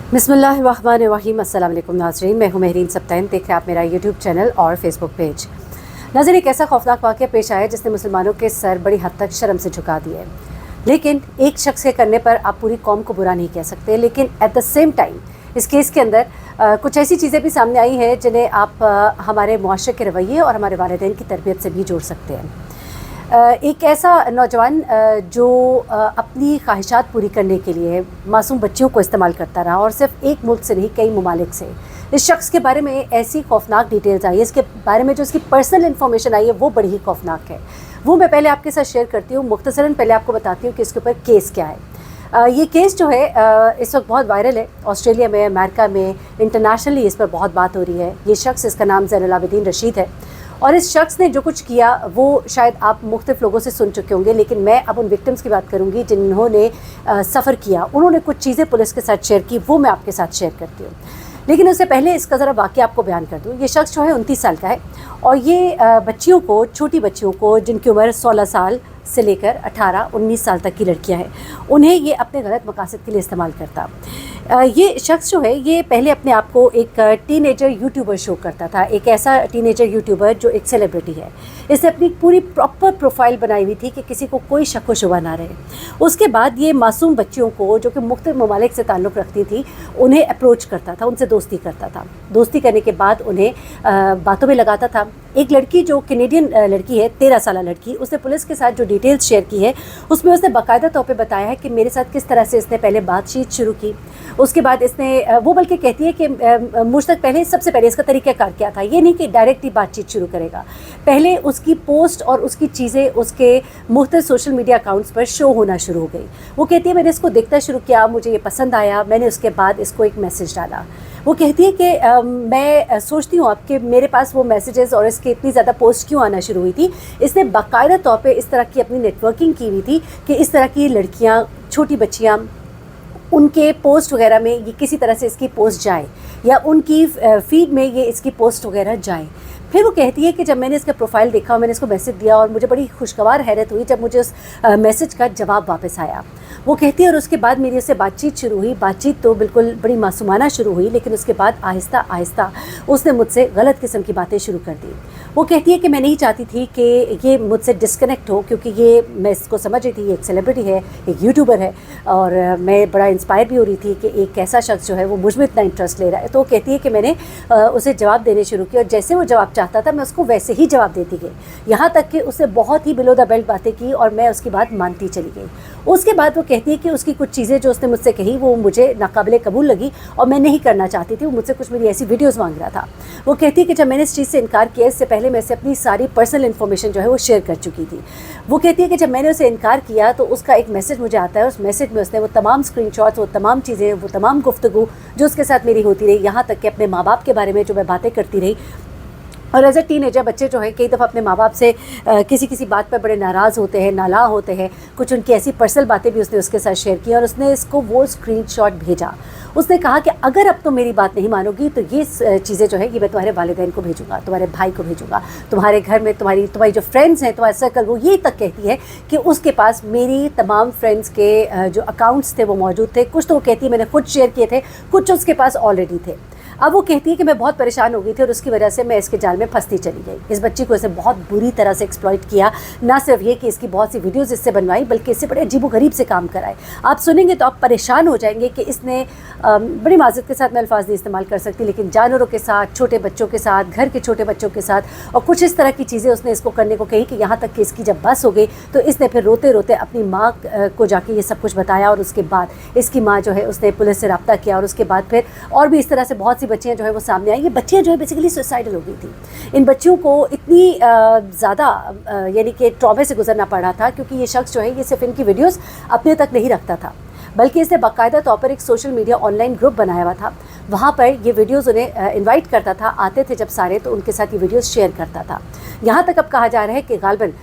बिस्मिल्लाहिर्रहमानिर्रहीम। अस्सलाम वालेकुम नाज़रीन, मैं हूं महरीन सब्तैन। देख रहे हैं आप मेरा यूट्यूब चैनल और फेसबुक पेज। नाज़रीन, एक ऐसा खौफनाक वाक़या पेश आया जिसने मुसलमानों के सर बड़ी हद तक शर्म से झुका दिए हैं। लेकिन एक शख्स के करने पर आप पूरी कौम को बुरा नहीं कह सकते। लेकिन एट द सेम टाइम इस केस के अंदर कुछ ऐसी चीज़ें भी सामने आई हैं जिन्हें आप हमारे मुआशरे के रवैये और हमारे वालिदैन की तरबियत से भी जोड़ सकते हैं। एक ऐसा नौजवान जो अपनी ख्वाहिशात पूरी करने के लिए मासूम बच्चियों को इस्तेमाल करता रहा, और सिर्फ एक मुल्क से नहीं कई ममालिक से। इस शख्स के बारे में ऐसी खौफनाक डिटेल्स आई है, इसके बारे में जो इसकी पर्सनल इन्फॉर्मेशन आई है वो बड़ी ही खौफनाक है। वो मैं पहले आपके साथ शेयर करती हूँ। मुख्तसरन पहले आपको बताती हूँ कि इसके ऊपर केस क्या है। ये केस जो है इस वक्त बहुत वायरल है। ऑस्ट्रेलिया में, अमेरिका में, इंटरनेशनली इस पर बहुत बात हो रही है। ये शख्स, इसका नाम ज़ैनुल आबिदीन रशीद है, और इस शख्स ने जो कुछ किया वो शायद आप मुख्तलिफ लोगों से सुन चुके होंगे। लेकिन मैं अब उन विक्टिम्स की बात करूंगी जिन्होंने सफ़र किया। उन्होंने कुछ चीज़ें पुलिस के साथ शेयर की, वो मैं आपके साथ शेयर करती हूँ। लेकिन उससे पहले इसका ज़रा वाक़या आपको बयान कर दूँ। ये शख्स जो है 29 साल का है, और ये बच्चियों को, छोटी बच्चियों को जिनकी उम्र 16 साल से लेकर 18-19 साल तक की लड़कियां हैं, उन्हें ये अपने गलत मकासद के लिए इस्तेमाल करता। ये शख्स जो है ये पहले अपने आप को एक टीनेजर यूट्यूबर शो करता था। एक ऐसा टीनेजर यूट्यूबर जो एक सेलिब्रिटी है। इसने अपनी पूरी प्रॉपर प्रोफाइल बनाई हुई थी कि किसी को कोई शक व शुबा ना रहे। उसके बाद ये मासूम बच्चियों को जो कि मुख्तलिफ ममालिक से ताल्लुक़ रखती थी, उन्हें अप्रोच करता था, उनसे दोस्ती करता था। दोस्ती करने के बाद उन्हें बातों में लगाता था। एक लड़की जो कैनेडियन लड़की है, 13 साल लड़की, उसने पुलिस के साथ जो डिटेल्स शेयर की है उसमें उसने बाकायदा तौर पे बताया है कि मेरे साथ किस तरह से इसने पहले बातचीत शुरू की। उसके बाद इसने वो बल्कि कहती है कि मुझ तक पहले, सबसे पहले इसका तरीक़ाकार क्या था, ये नहीं कि डायरेक्ट ही बातचीत शुरू करेगा। पहले उसकी पोस्ट और उसकी चीज़ें उसके मुख्तलिफ सोशल मीडिया अकाउंट्स पर शो होना शुरू हो गई। वो कहती है मैंने इसको देखना शुरू किया, मुझे ये पसंद आया, मैंने उसके बाद इसको एक मैसेज डाला। वो कहती है कि मैं सोचती हूँ अब कि मेरे पास वो मैसेजेस और इसके इतनी ज़्यादा पोस्ट क्यों आना शुरू हुई थी। इसने बाकायदा तौर पे इस तरह की अपनी नेटवर्किंग की हुई थी कि इस तरह की लड़कियाँ, छोटी बच्चियाँ, उनके पोस्ट वगैरह में ये किसी तरह से इसकी पोस्ट जाए या उनकी फीड में ये इसकी पोस्ट वगैरह जाए। फिर वो कहती है कि जब मैंने इसका प्रोफाइल देखा और मैंने इसको मैसेज दिया, और मुझे बड़ी खुशगवार हैरत हुई जब मुझे उस मैसेज का जवाब वापस आया। वो कहती है और उसके बाद मेरी उससे बातचीत शुरू हुई। बातचीत तो बिल्कुल बड़ी मासूमाना शुरू हुई, लेकिन उसके बाद आहिस्ता आहिस्ता उसने मुझसे गलत किस्म की बातें शुरू कर दी। वो कहती है कि मैं नहीं चाहती थी कि ये मुझसे डिस्कनेक्ट हो, क्योंकि ये, मैं इसको समझ रही थी ये एक सेलिब्रिटी है, एक यूट्यूबर है, और मैं बड़ा इंस्पायर भी हो रही थी कि एक ऐसा शख्स जो है वो मुझ में इतना इंटरेस्ट ले रहा है। तो वो कहती है कि मैंने उसे जवाब देने शुरू किया, और जैसे वो जवाब चाहता था मैं उसको वैसे ही जवाब देती गई, यहाँ तक कि उससे बहुत ही बिलो द बेल्ट बातें की और मैं उसकी बात मानती चली गई। उसके बाद वो कहती है कि उसकी कुछ चीज़ें जो उसने मुझसे कही वो मुझे नाकाबिले कबूल लगी और मैं नहीं करना चाहती थी। वो मुझसे कुछ मेरी ऐसी वीडियोस मांग रहा था। वो कहती है कि जब मैंने इस चीज़ से इनकार किया, इससे पहले मैं से अपनी सारी पर्सनल इन्फॉर्मेशन जो है वो शेयर कर चुकी थी। वो कहती है कि जब मैंने उसे इनकार किया तो उसका एक मैसेज मुझे आता है। उस मैसेज में उसने वो तमाम स्क्रीनशॉट्स, वो तमाम चीज़ें, वो तमाम गुफ्तगू जो उसके साथ मेरी होती रही, यहाँ तक कि अपने माँ बाप के बारे में जो मैं बातें करती रही। और एज ए टीनेजर बच्चे जो है कई दफ़ा अपने माँ बाप से किसी किसी बात पर बड़े नाराज़ होते हैं, नाला होते हैं। कुछ उनकी ऐसी पर्सनल बातें भी उसने उसके साथ शेयर की, और उसने इसको वो स्क्रीनशॉट भेजा। उसने कहा कि अगर अब तो मेरी बात नहीं मानोगी तो ये चीज़ें जो है ये मैं तुम्हारे वालिदैन को भेजूँगा, तुम्हारे भाई को भेजूँगा, तुम्हारे घर में तुम्हारी जो फ्रेंड्स हैं, तुम्हारा सर्कल, वो ये तक कहती है कि उसके पास मेरी तमाम फ्रेंड्स के जो अकाउंट्स थे वो मौजूद थे। कुछ तो वो कहती है मैंने खुद शेयर किए थे, कुछ उसके पास ऑलरेडी थे। अब वो कहती है कि मैं बहुत परेशान हो गई थी और उसकी वजह से मैं इसके जाल में फंसती चली गई। इस बच्ची को इसने बहुत बुरी तरह से एक्सप्लॉइट किया। ना सिर्फ ये कि इसकी बहुत सी वीडियोस इससे बनवाई, बल्कि इससे बड़े अजीबोगरीब से काम कराए। आप सुनेंगे तो आप परेशान हो जाएंगे कि इसने, बड़ी माज़रत के साथ मैं अल्फाज नहीं इस्तेमाल कर सकती, लेकिन जानवरों के साथ, छोटे बच्चों के साथ, घर के छोटे बच्चों के साथ, और कुछ इस तरह की चीज़ें उसने इसको करने को कही कि यहाँ तक कि इसकी जब बस हो गई तो इसने फिर रोते रोते अपनी माँ को जाके ये सब कुछ बताया। और उसके बाद इसकी माँ जो है उसने पुलिस से रब्ता किया, और उसके बाद फिर और भी इस तरह से बहुत सी बच्चियाँ जो है वो सामने आई। ये बच्चियाँ जो है बेसिकली सुसाइडल हो गई थी। इन बच्चियों को इतनी ज़्यादा यानी कि ट्रॉमे से गुजरना पड़ रहा था, क्योंकि ये शख्स जो है ये सिर्फ इनकी वीडियोस अपने तक नहीं रखता था, बल्कि इसने बाकायदा तौर पर एक सोशल मीडिया ऑनलाइन ग्रुप बनाया हुआ था। वहाँ पर ये वीडियोस उन्हें इनवाइट करता था, आते थे जब सारे, तो उनके साथ ये वीडियोस शेयर करता था। यहाँ तक अब कहा जा रहा है कि गालिबन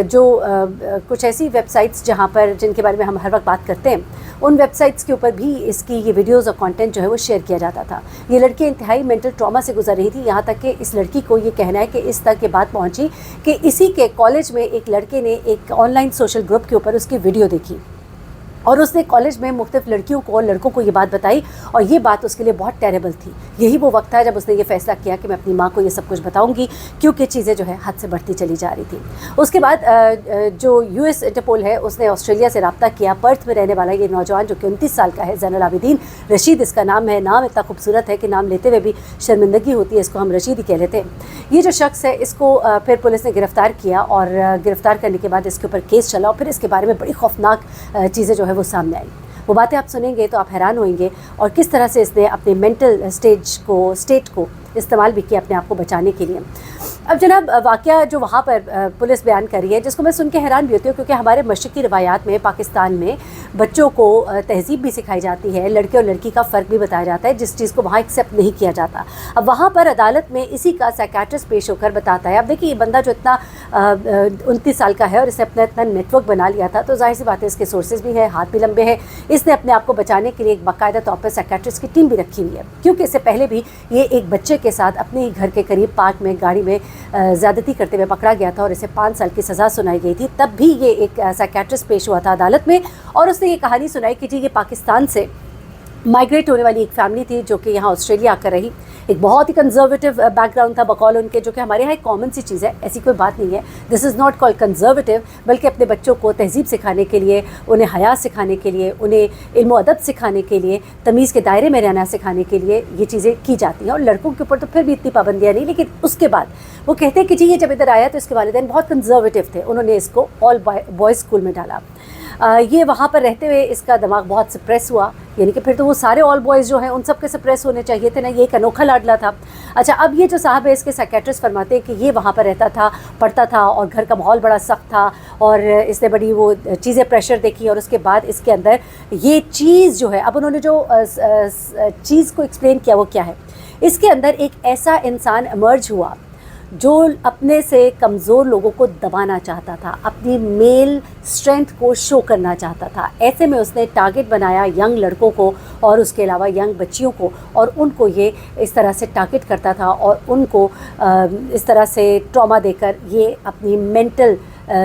जो कुछ ऐसी वेबसाइट्स जहाँ पर, जिनके बारे में हम हर वक्त बात करते हैं, उन वेबसाइट्स के ऊपर भी इसकी ये वीडियोस और कंटेंट जो है वो शेयर किया जाता था। ये लड़की इंतहाई मेंटल ट्रॉमा से गुजर रही थी, यहाँ तक कि इस लड़की को ये कहना है कि इस तक ये बात पहुँची कि इसी के कॉलेज में एक लड़के ने एक ऑनलाइन सोशल ग्रुप के ऊपर उसकी वीडियो देखी, اور اس نے کالج میں مختلف لڑکیوں کو اور لڑکوں کو یہ بات بتائی اور یہ بات اس کے لیے بہت ٹیریبل تھی. یہی وہ وقت تھا جب اس نے یہ فیصلہ کیا کہ میں اپنی ماں کو یہ سب کچھ بتاؤں گی, کیونکہ چیزیں جو ہے حد سے بڑھتی چلی جا رہی تھی. اس کے بعد جو یو ایس انٹرپول ہے اس نے آسٹریلیا سے رابطہ کیا. پرتھ میں رہنے والا یہ نوجوان جو کہ 29 سال کا ہے, زین العابدین رشید اس کا نام ہے. نام اتنا خوبصورت ہے کہ نام لیتے ہوئے بھی شرمندگی ہوتی ہے, اس کو ہم رشید ہی کہہ لیتے ہیں. یہ جو شخص ہے اس کو پھر پولیس نے گرفتار کیا اور گرفتار کرنے کے بعد اس کے اوپر کیس چلا اور پھر اس کے بارے میں بڑی خوفناک چیزیں جو ہے وہ سامنے آئیں. وہ باتیں آپ سنیں گے تو آپ حیران ہوئیں گے, اور کس طرح سے اس نے اپنے مینٹل اسٹیٹ کو استعمال بھی کیا اپنے آپ کو بچانے کے لیے. اب جناب واقعہ جو وہاں پر پولیس بیان کر رہی ہے, جس کو میں سن کے حیران بھی ہوتی ہوں, کیونکہ ہمارے مشرقی روایات میں پاکستان میں بچوں کو تہذیب بھی سکھائی جاتی ہے, لڑکے اور لڑکی کا فرق بھی بتایا جاتا ہے, جس چیز کو وہاں ایکسیپٹ نہیں کیا جاتا. اب وہاں پر عدالت میں اسی کا سائیکیٹرسٹ پیش ہو کر بتاتا ہے. اب دیکھیے یہ بندہ جو اتنا 29 سال کا ہے اور اس نے اپنا اتنا نیٹ ورک بنا لیا تھا, تو ظاہر سی بات ہے اس کے سورسز بھی ہیں, ہاتھ بھی لمبے ہیں. اس نے اپنے آپ کو بچانے کے لیے ایک باقاعدہ طور پر سائیکیٹرسٹ کی ٹیم بھی رکھی ہوئی ہے, کیونکہ اس سے پہلے بھی یہ ایک بچے کے ساتھ اپنے ہی گھر کے قریب پارک میں گاڑی میں زیادتی کرتے ہوئے پکڑا گیا تھا اور اسے 5 سال کی سزا سنائی گئی تھی. تب بھی یہ ایک سائیکیٹرسٹ پیش ہوا تھا عدالت میں اور اس نے یہ کہانی سنائی کہ جی یہ پاکستان سے مائیگریٹ ہونے والی ایک فیملی تھی جو کہ یہاں آسٹریلیا آ کر رہی. ایک بہت ہی کنزرویٹو بیک گراؤنڈ تھا بقول ان کے, جو کہ ہمارے یہاں ایک کامن سی چیز ہے, ایسی کوئی بات نہیں ہے. دس از ناٹ کالڈ کنزرویٹو, بلکہ اپنے بچوں کو تہذیب سکھانے کے لیے, انہیں حیا سکھانے کے لیے, انہیں علم و ادب سکھانے کے لیے, تمیز کے دائرے میں رہنا سکھانے کے لیے یہ چیزیں کی جاتی ہیں. اور لڑکوں کے اوپر تو پھر بھی اتنی پابندیاں نہیں, لیکن اس کے بعد وہ کہتے ہیں کہ جی یہ جب ادھر آیا تو اس کے والدین بہت کنزرویٹو تھے, انہوں نے اس کو آل بوائز اسکول میں ڈالا. یہ وہاں پر رہتے ہوئے اس کا دماغ بہت سپریس ہوا, یعنی کہ پھر تو وہ سارے آل بوائز جو ہیں ان سب کے سپریس ہونے چاہیے تھے نا, یہ ایک انوکھا لاڈلا تھا. اچھا, اب یہ جو صاحب ہے اس کے سائیکیٹرسٹ فرماتے ہیں کہ یہ وہاں پر رہتا تھا, پڑھتا تھا اور گھر کا ماحول بڑا سخت تھا اور اس نے بڑی وہ چیزیں پریشر دیکھی, اور اس کے بعد اس کے اندر یہ چیز جو ہے, اب انہوں نے جو چیز کو ایکسپلین کیا وہ کیا ہے, اس کے اندر ایک ایسا انسان ایمرج ہوا جو اپنے سے کمزور لوگوں کو دبانا چاہتا تھا, اپنی میل اسٹرینتھ کو شو کرنا چاہتا تھا. ایسے میں اس نے ٹارگٹ بنایا ینگ لڑکوں کو اور اس کے علاوہ ینگ بچیوں کو, اور ان کو یہ اس طرح سے ٹارگٹ کرتا تھا اور ان کو اس طرح سے ٹراما دے کر یہ اپنی مینٹل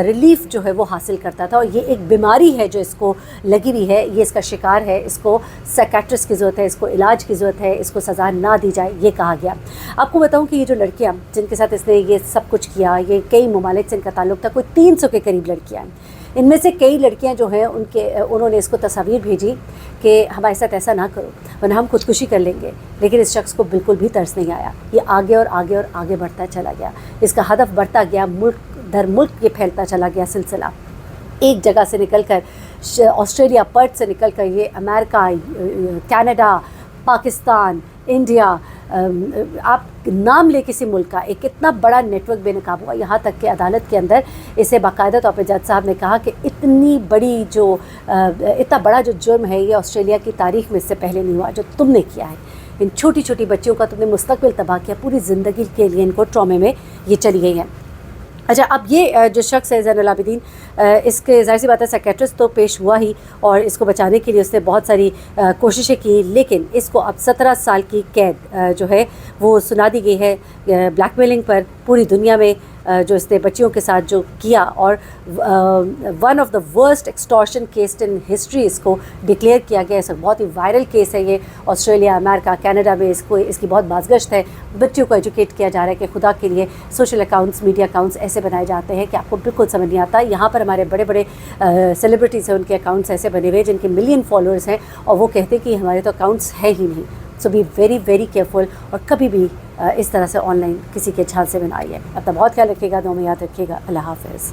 ریلیف جو ہے وہ حاصل کرتا تھا. اور یہ ایک بیماری ہے جو اس کو لگی ہوئی ہے, یہ اس کا شکار ہے, اس کو سائیکیٹرسٹ کی ضرورت ہے, اس کو علاج کی ضرورت ہے, اس کو سزا نہ دی جائے, یہ کہا گیا. آپ کو بتاؤں کہ یہ جو لڑکیاں جن کے ساتھ اس نے یہ سب کچھ کیا, یہ کئی ممالک سے ان کا تعلق تھا, کوئی 300 کے قریب لڑکیاں ہیں. ان میں سے کئی لڑکیاں جو ہیں انہوں نے اس کو تصاویر بھیجی کہ ہمارے ساتھ ایسا نہ کرو ورنہ ہم خودکشی کر لیں گے, لیکن اس شخص کو بالکل بھی ترس نہیں آیا. یہ آگے اور آگے اور آگے بڑھتا چلا گیا, اس کا ہدف بڑھتا گیا, ملک در ملک یہ پھیلتا چلا گیا سلسلہ. ایک جگہ سے نکل کر آسٹریلیا, پرتھ سے نکل کر یہ امریکہ, کینیڈا, پاکستان, انڈیا, آپ نام لے کسی ملک کا, ایک اتنا بڑا نیٹ ورک بے نقاب ہوا, یہاں تک کہ عدالت کے اندر اسے باقاعدہ طور پہ جج صاحب نے کہا کہ اتنا بڑا جو جرم ہے یہ آسٹریلیا کی تاریخ میں اس سے پہلے نہیں ہوا جو تم نے کیا ہے. ان چھوٹی چھوٹی بچیوں کا تم نے مستقبل تباہ کیا, پوری زندگی کے لیے ان کو ٹرامے میں یہ چلی گئی ہیں. اچھا, اب یہ جو شخص ہے زین العابدین, اس کے ظاہر سی بات ہے سائیکیٹرسٹ تو پیش ہوا ہی, اور اس کو بچانے کے لیے اس نے بہت ساری کوششیں کی, لیکن اس کو اب 17 سال کی قید جو ہے وہ سنا دی گئی ہے بلیک میلنگ پر پوری دنیا میں, جو اس نے بچیوں کے ساتھ جو کیا. اور one of the worst extortion case in history اس کو ڈکلیئر کیا گیا. اس بہت ہی وائرل کیس ہے یہ, آسٹریلیا, امریکہ, کینیڈا میں اس کی بہت بازگشت ہے. بچیوں کو ایجوکیٹ کیا جا رہا ہے کہ خدا کے لیے سوشل اکاؤنٹس, میڈیا اکاؤنٹس ایسے بنائے جاتے ہیں کہ آپ کو بالکل سمجھ نہیں آتا. یہاں پر ہمارے بڑے بڑے سیلیبریٹیز ہیں, ان کے اکاؤنٹس ایسے بنے ہوئے جن کے ملین فالوورس ہیں, اور وہ کہتے ہیں کہ ہمارے تو اکاؤنٹس ہے ہی نہیں. سو بی ویری ویری کیئرفل, اور کبھی بھی اس طرح سے آن لائن کسی کے جھانسے میں نہ آئیے. اپنا بہت خیال رکھیے گا, دعا میں یاد رکھیے گا. اللہ حافظ.